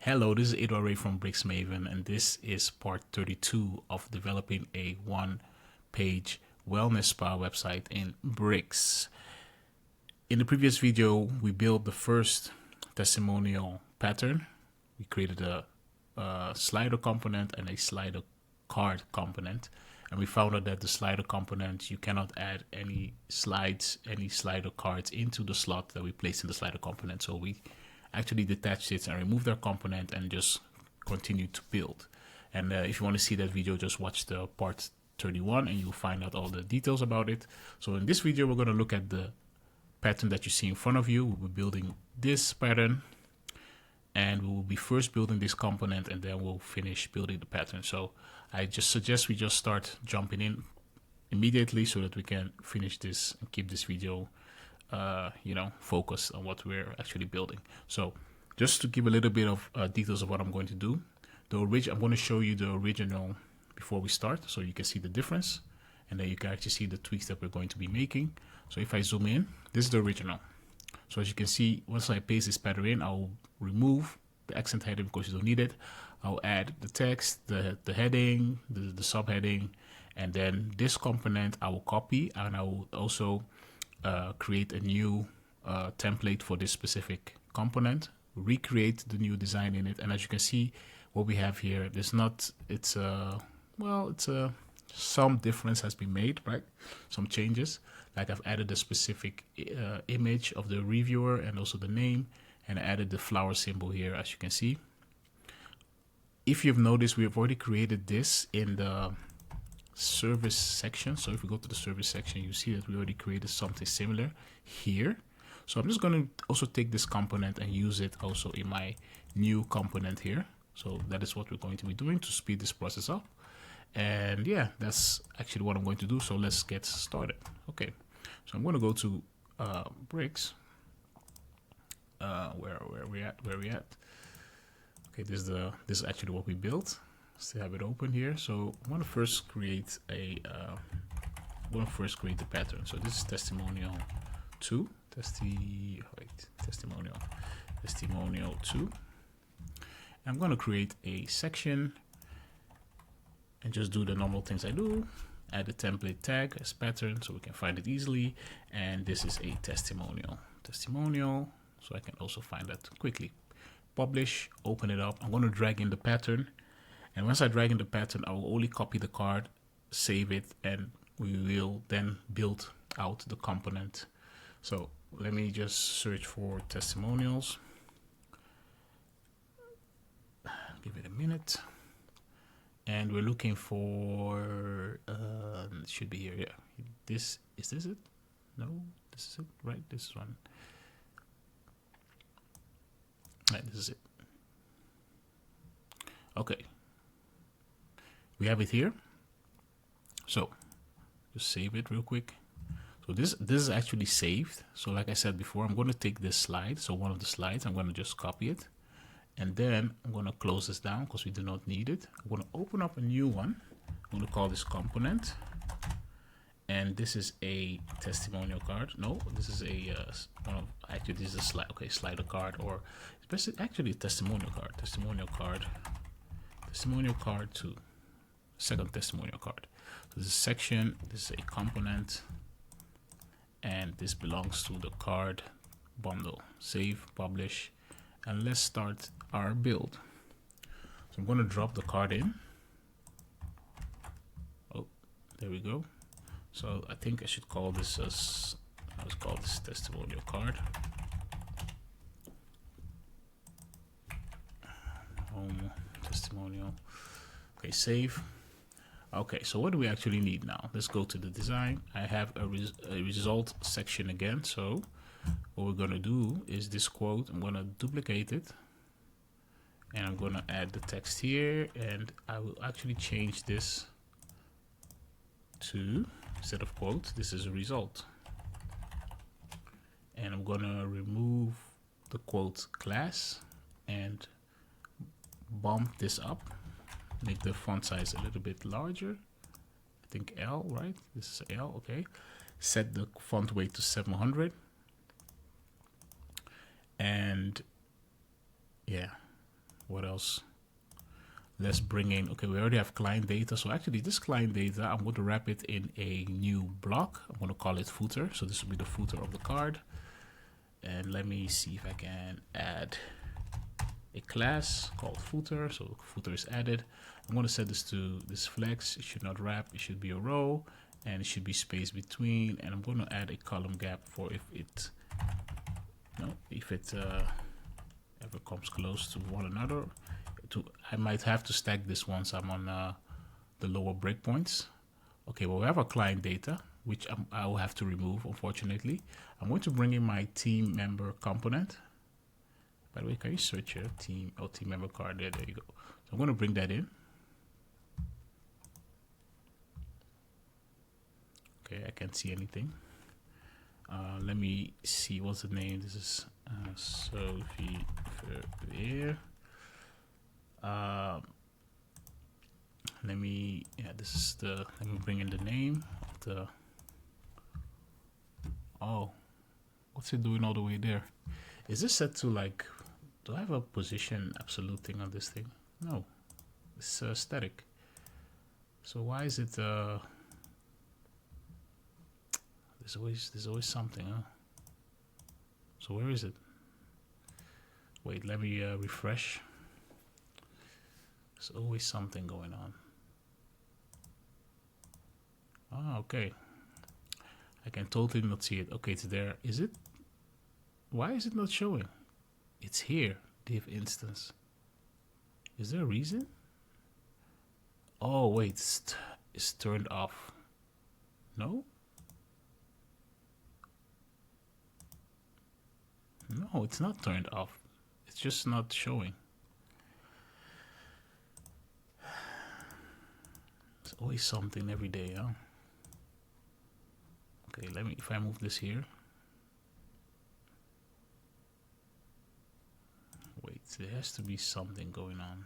Hello, this is Edward Ray from Bricksmaven, and this is part 32 of developing a one-page wellness spa website in Bricks. In the previous video, we built the first testimonial pattern. We created a slider component and a slider card component, and we found out that the slider component, you cannot add any slides, any slider cards into the slot that we placed in the slider component. So we actually detached it and removed our component and just continued to build. And if you want to see that video, just watch the part 31 and you'll find out all the details about it. So in this video, we're going to look at the pattern that you see in front of you. We'll be building this pattern, and we will be first building this component and then we'll finish building the pattern. So I just suggest we just start jumping in immediately so that we can finish this and keep this video focus on what we're actually building. So just to give a little bit of details of what I'm going to do, I'm going to show you the original before we start so you can see the difference, and then you can actually see the tweaks that we're going to be making. So if I zoom in, this is the original. So as you can see, once I paste this pattern in, I'll remove the accent heading because you don't need it. I'll add the text, the heading, the subheading, and then this component I will copy, and I will also create a new template for this specific component, recreate the new design in it. And as you can see, what we have here, some difference has been made, right? Some changes, like I've added a specific image of the reviewer and also the name, and I added the flower symbol here, as you can see. If you've noticed, we have already created this in the service section. So if we go to the service section, you see that we already created something similar here. So I'm just going to also take this component and use it also in my new component here. So that is what we're going to be doing to speed this process up. And yeah, that's actually what I'm going to do. So let's get started. Okay, so I'm going to go to Bricks. Where we at? Okay, this is actually what we built. Still have it open here. So I want to first create the pattern. So this is testimonial 2. Testimonial 2. I'm going to create a section and just do the normal things I do. Add a template tag as pattern so we can find it easily. And this is a testimonial, so I can also find that quickly. Publish, open it up. I'm going to drag in the pattern. And once I drag in the pattern, I will only copy the card, save it, and we will then build out the component. So let me just search for testimonials. Give it a minute. And we're looking for, it should be here, yeah. Is this it? No, this is it, right? This one. Right, this is it. Okay. We have it here. So just save it real quick. So this is actually saved. So like I said before, I'm going to take this slide. So one of the slides, I'm going to just copy it. And then I'm going to close this down because we do not need it. I'm going to open up a new one. I'm going to call this component. And this is a testimonial card. No, this is actually this is a slide. Okay, slider card, or it's actually a testimonial card. Testimonial card 2. Second testimonial card. So this is a section, this is a component, and this belongs to the card bundle. Save, publish, and let's start our build. So I'm going to drop the card in. Oh, there we go. So I think I should call this let's call this testimonial card. Home testimonial. Okay, save. Okay, so what do we actually need now? Let's go to the design. I have a result section again. So what we're going to do is this quote, I'm going to duplicate it. And I'm going to add the text here. And I will actually change this to, instead of quote, this is a result. And I'm going to remove the quote class and bump this up. Make the font size a little bit larger. I think L, right? This is L, okay. Set the font weight to 700. And yeah, What else? Let's bring in, okay, we already have client data. So actually this client data, I'm going to wrap it in a new block. I'm going to call it footer. So this will be the footer of the card. And let me see if I can add a class called footer. So footer is added. I'm going to set this to this flex. It should not wrap. It should be a row, and it should be space between. And I'm going to add a column gap for if it ever comes close to one another. I might have to stack this once I'm on the lower breakpoints. Okay, well, we have our client data, which I will have to remove, unfortunately. I'm going to bring in my team member component. By the way, can you search here? Team member card. There you go. So I'm going to bring that in. Okay, I can't see anything. Let me see, what's the name? This is Sophie Verweer. Let me bring in the name of the, oh, what's it doing all the way there? Is this set to like, do I have a position absolute thing on this thing? No, it's static. So why is it, there's always something, huh? So where is it? Wait, let me refresh. There's always something going on. Ah, okay. I can totally not see it. Okay, it's there. Is it? Why is it not showing? It's here, div instance. Is there a reason? Oh, wait, it's turned off. No? No, it's not turned off. It's just not showing. There's always something every day, huh? Okay, if I move this here. Wait, there has to be something going on.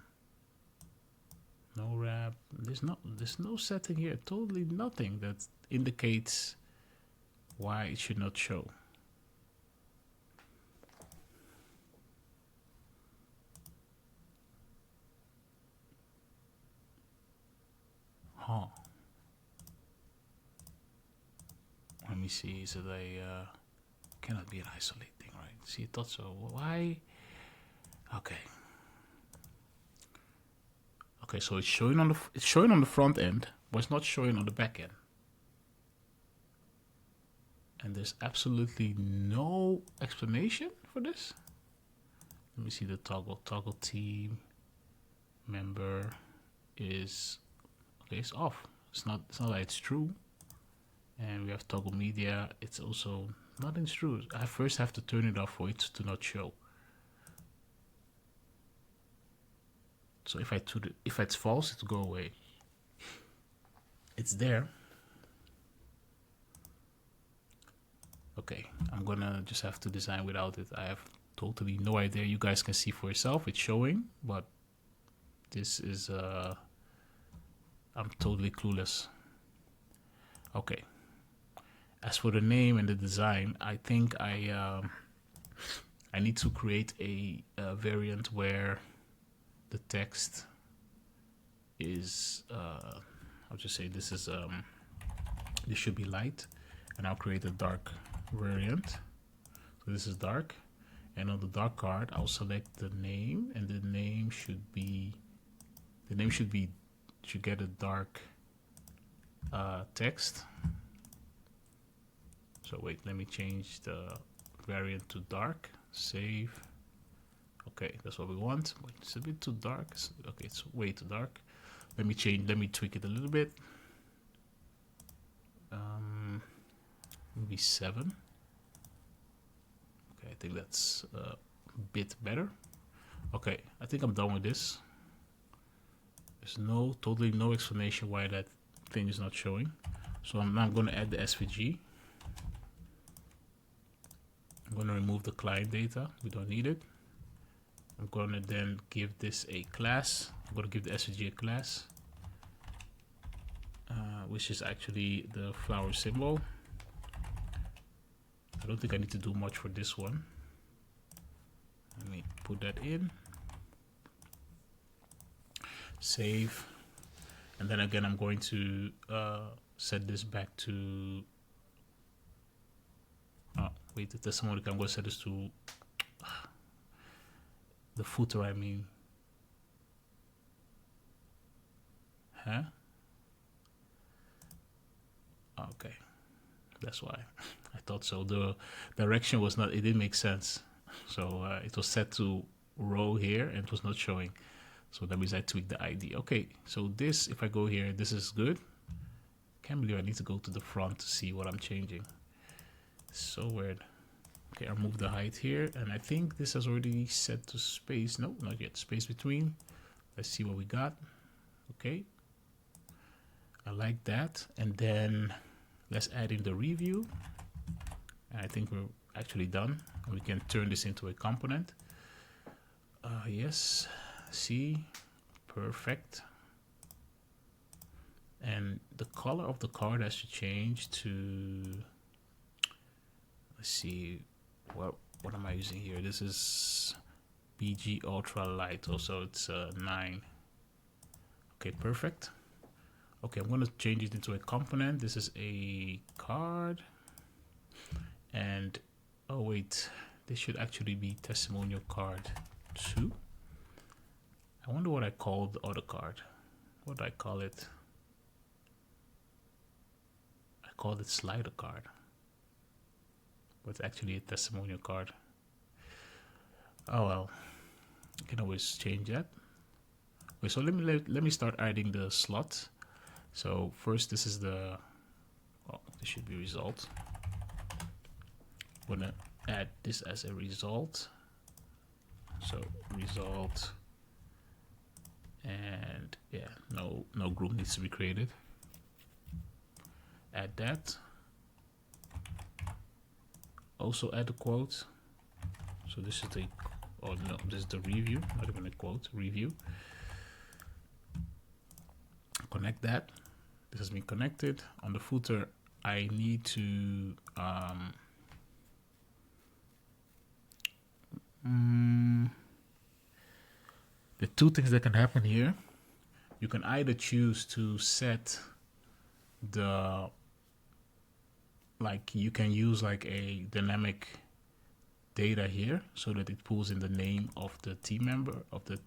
No wrap. There's no setting here. Totally nothing that indicates why it should not show. Huh. Let me see. Is it a cannot be an isolate thing, right? See, I thought so. Why? Okay. Okay, so it's showing on the front end, but it's not showing on the back end. And there's absolutely no explanation for this. Let me see the toggle. Toggle team member is okay. It's off. It's not like it's true. And we have toggle media. It's also nothing's true. I first have to turn it off for it to not show. So if it's false, it will go away. It's there. Okay, I'm gonna just have to design without it. I have totally no idea. You guys can see for yourself. It's showing, but this is I'm totally clueless. Okay. As for the name and the design, I think I need to create a variant where the text is I'll just say this is this should be light, and I'll create a dark variant. So this is dark, and on the dark card I'll select the name, and the name should get a dark text. So wait, let me change the variant to dark. Save. Okay, that's what we want. Wait, it's a bit too dark. Okay, it's way too dark. Let me tweak it a little bit. Maybe 7. Okay, I think that's a bit better. Okay, I think I'm done with this. There's totally no explanation why that thing is not showing. So I'm now going to add the SVG. I'm going to remove the client data. We don't need it. I'm going to then give this a class. I'm going to give the SVG a class, which is actually the flower symbol. I don't think I need to do much for this one. Let me put that in. Save. And then again, I'm going to set this back to, wait, the testimonial, I'm going to set this to the footer, I mean. Huh? Okay, that's why. I thought so. The direction was not, it didn't make sense. So it was set to row here and it was not showing. So that means I tweaked the ID. Okay, so this, if I go here, this is good. Can't believe I need to go to the front to see what I'm changing. So weird. Okay, I'll move the height here, and I think this has already set to space. No, not yet. Space between. Let's see what we got. Okay, I like that. And then let's add in the review. And I think we're actually done. We can turn this into a component. Yes, see, perfect. And the color of the card has to change to, let's see, what am I using here? This is BG Ultra Light, also it's 9. Okay, perfect. Okay, I'm going to change it into a component. This is a card. And, oh wait, this should actually be testimonial card 2. I wonder what I called the other card. What do I call it? I called it slider card. But it's actually a testimonial card. Oh well, you can always change that. Okay, so let me start adding the slot. So first, this is the, well, this should be result. I'm gonna add this as a result. So result, and yeah, no group needs to be created. Add that. Also add a quote. So this is the, oh no, this is the review, not even a quote, review. Connect that. This has been connected. On the footer, I need to the two things that can happen here. You can either choose to set the, like you can use like a dynamic data here so that it pulls in the name of the team member of the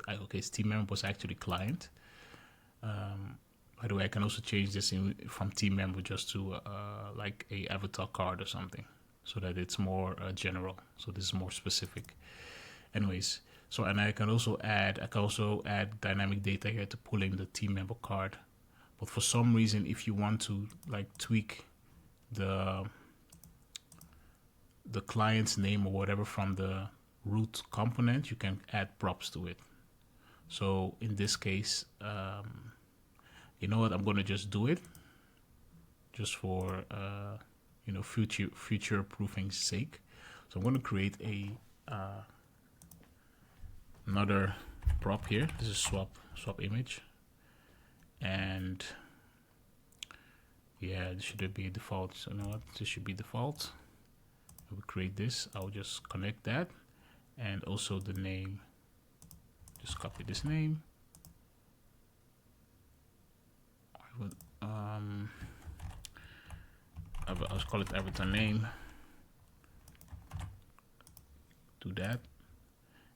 okay, team member was actually client. By the way, I can also change this from team member just to like a avatar card or something, so that it's more general. So this is more specific. Anyways, so and I can also add dynamic data here to pull in the team member card. But for some reason, if you want to like tweak the client's name or whatever from the root component, you can add props to it. So in this case, you know what, I'm going to just do it just for you know, future proofing's sake. So I'm going to create a another prop here. This is swap image, and yeah, this should be default. So you know what, this should be default. We create this. I'll just connect that, and also the name. Just copy this name. I would I'll call it avatar name. Do that,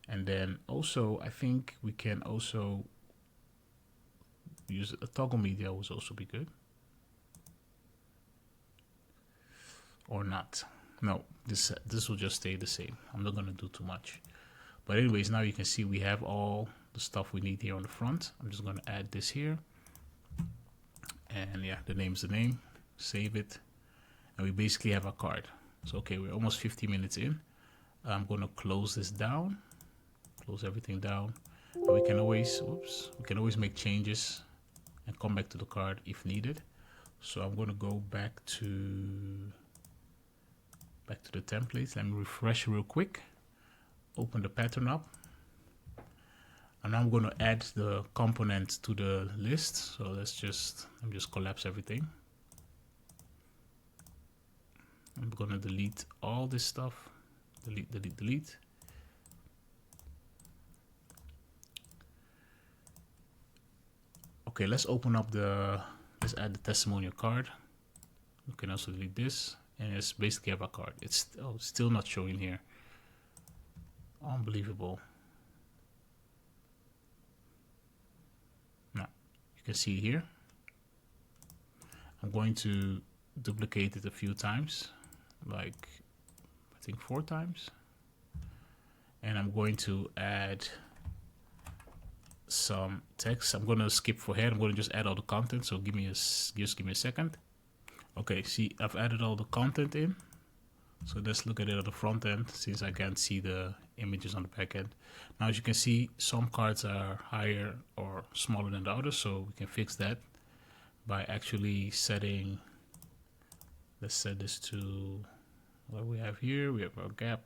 and then also I think we can also use a toggle media. Would also be good, or not. No, this will just stay the same. I'm not gonna do too much. But anyways, now you can see we have all the stuff we need here on the front. I'm just gonna add this here. And yeah, the name's the name. Save it. And we basically have a card. So okay, we're almost 50 minutes in. I'm gonna close this down. Close everything down. And we can always, we can always make changes and come back to the card if needed. So I'm gonna go back to the templates. Let me refresh real quick. Open the pattern up, and I'm going to add the component to the list. So let me just collapse everything. I'm going to delete all this stuff. Delete. Okay, let's open up let's add the testimonial card. You can also delete this, and it's basically have a card. It's still not showing here. Unbelievable. Now you can see here. I'm going to duplicate it a few times, like I think 4 times, and I'm going to add some text. I'm going to skip forward. I'm going to just add all the content. So just give me a second. Okay, see, I've added all the content in. So let's look at it at the front end, since I can't see the images on the back end. Now, as you can see, some cards are higher or smaller than the others, so we can fix that by actually setting, let's set this to what we have here. We have our gap.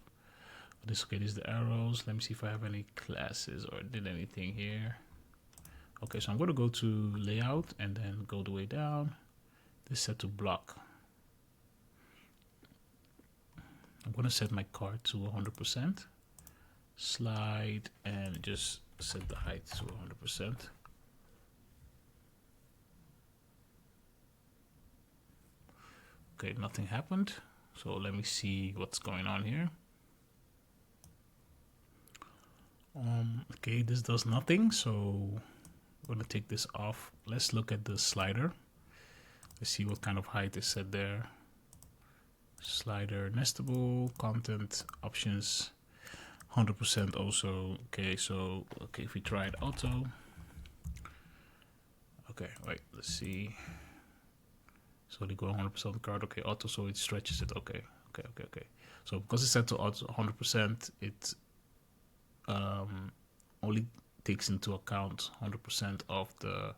This, okay, this is the arrows. Let me see if I have any classes or did anything here. Okay, so I'm going to go to layout and then go the way down. This set to block. I'm going to set my card to 100%. Slide and just set the height to 100%. Okay, nothing happened. So let me see what's going on here. Okay, this does nothing, so I'm going to take this off. Let's look at the slider. Let's see what kind of height is set there. Slider, nestable, content, options, 100% also. Okay, so, okay, if we try it auto. Okay, wait, let's see. So they go 100% on the card. Okay, auto, so it stretches it. Okay. So because it's set to auto 100%, it only takes into account 100% of the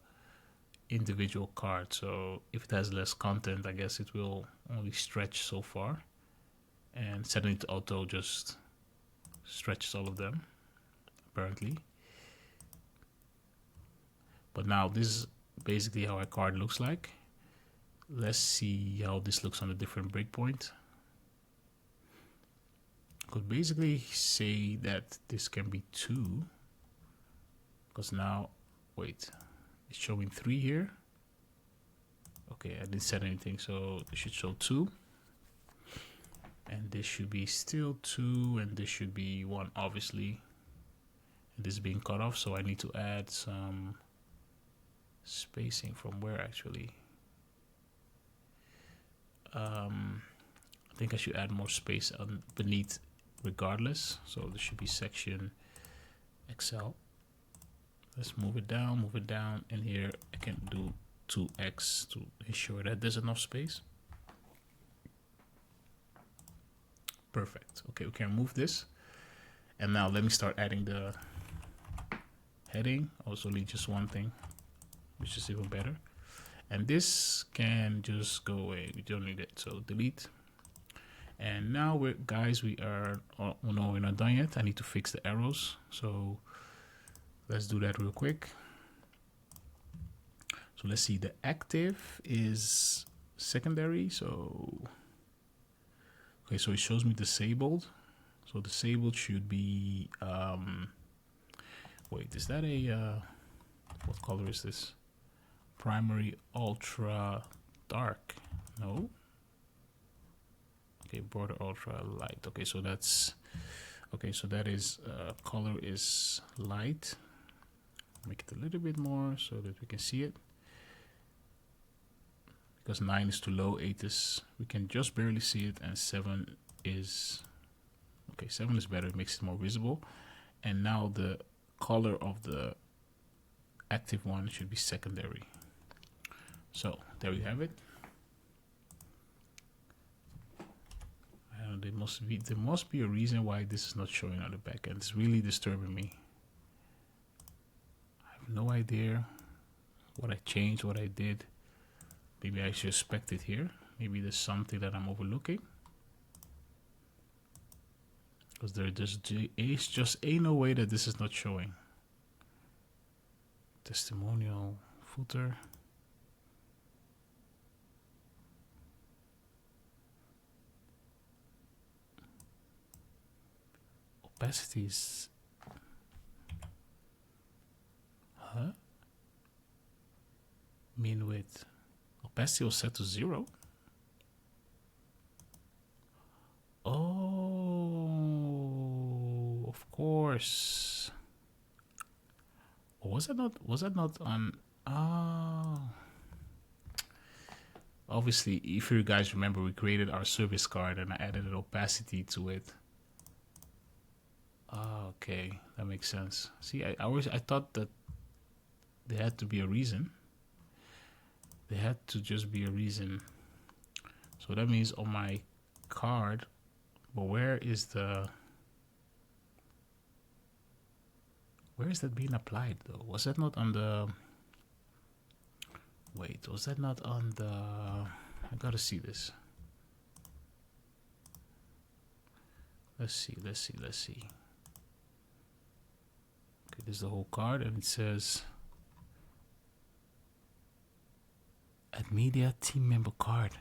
individual card. So if it has less content, I guess it will only stretch so far, and setting it to auto just stretches all of them apparently. But now this is basically how a card looks like. Let's see how this looks on a different breakpoint. Could basically say that this can be 2, because now, wait, it's showing 3 here. Okay, I didn't set anything, so it should show 2, and this should be still 2, and this should be 1, obviously. And this is being cut off, so I need to add some spacing. From where actually? I think I should add more space beneath regardless. So this should be section Excel. Let's move it down, and here I can do 2x to ensure that there's enough space. Perfect. Okay, we can remove this. And now let me start adding the heading. Also need just one thing, which is even better. And this can just go away. We don't need it, so delete. And now we are, oh no, we're not done yet. I need to fix the arrows. So let's do that real quick. So let's see, the active is secondary. So, okay, so it shows me disabled. So disabled should be, wait, is that a, what color is this? Primary ultra dark. No. Okay, border ultra light. Okay, so that's, okay, so that is, color is light. Make it a little bit more so that we can see it. Because 9 is too low, 8 is, we can just barely see it, and 7 is, okay, 7 is better, it makes it more visible. And now the color of the active one should be secondary. So there we have it. There must be a reason why this is not showing on the back end. It's really disturbing me. I have no idea what I changed, what I did. Maybe I should expect it here. Maybe there's something that I'm overlooking. Because there just ain't no way that this is not showing. Testimonial footer. Opacities. Huh? Wait, opacity was set to 0. Oh, of course. Was that not on? Oh. Obviously, if you guys remember, we created our service card and I added an opacity to it. Oh, okay, that makes sense. See, I thought that there had to be a reason. There had to just be a reason. So that means on my card, but where is that being applied though? Was that not on the, wait, was that not on the, I gotta see this. Let's see. Okay, this is the whole card and it says add media team member card.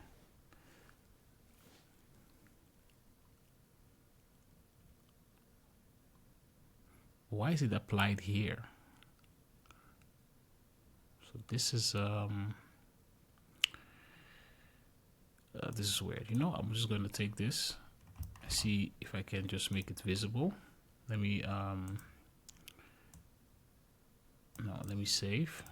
Why is it applied here? So this is weird. You know, I'm just going to take this and see if I can just make it visible. Let me let me save.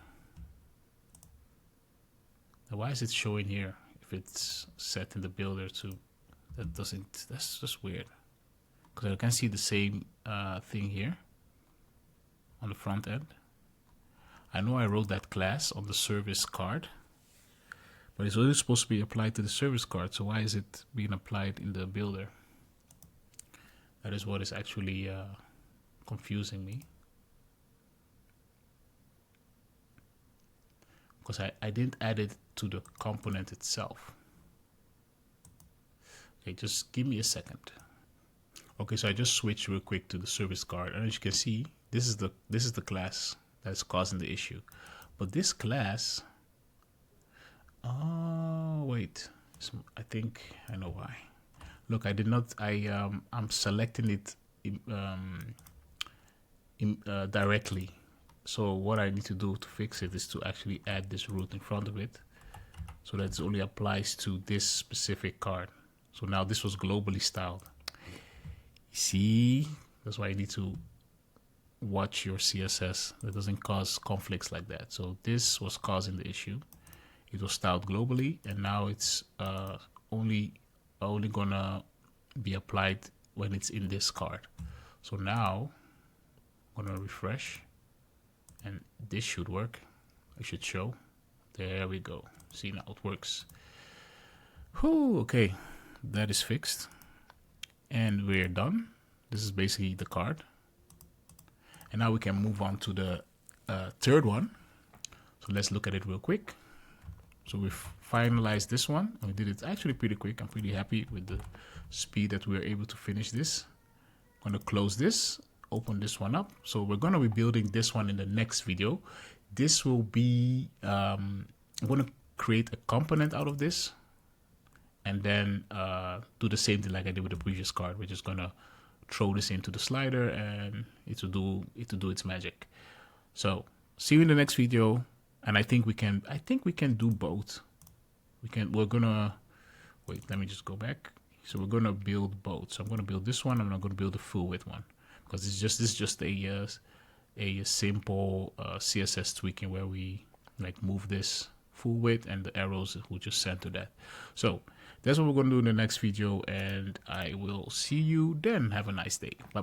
Now, why is it showing here if it's set in the builder to? That's just weird, because I can see the same thing here on the front end. I know I wrote that class on the service card, but it's only supposed to be applied to the service card. So why is it being applied in the builder? That is what is actually confusing me. Because I didn't add it to the component itself. Okay, just give me a second. Okay, so I just switched real quick to the service card, and as you can see, this is the class that's causing the issue. But this class, oh wait, I think I know why. Look, I did not. I'm selecting it directly. So what I need to do to fix it is to actually add this root in front of it, so that it only applies to this specific card. So now this was globally styled. See, that's why you need to watch your CSS. That doesn't cause conflicts like that. So this was causing the issue. It was styled globally, and now it's only gonna be applied when it's in this card. So now I'm gonna refresh, and this should work. It should show. There we go. See, now it works. Whew, okay, that is fixed. And we're done. This is basically the card. And now we can move on to the third one. So let's look at it real quick. So we've finalized this one, and we did it actually pretty quick. I'm pretty happy with the speed that we were able to finish this. I'm gonna close this, open this one up. So we're gonna be building this one in the next video. This will be, I'm gonna create a component out of this, and then do the same thing like I did with the previous card. We're just gonna throw this into the slider, and it will do its magic. So see you in the next video. And I think we can do both. We're gonna wait, let me just go back. So we're gonna build both. So I'm gonna build this one, and I'm gonna build a full width one, because this is just a simple CSS tweaking where we like move this full width, and the arrows will just center that. So that's what we're gonna do in the next video, and I will see you then. Have a nice day. Bye bye.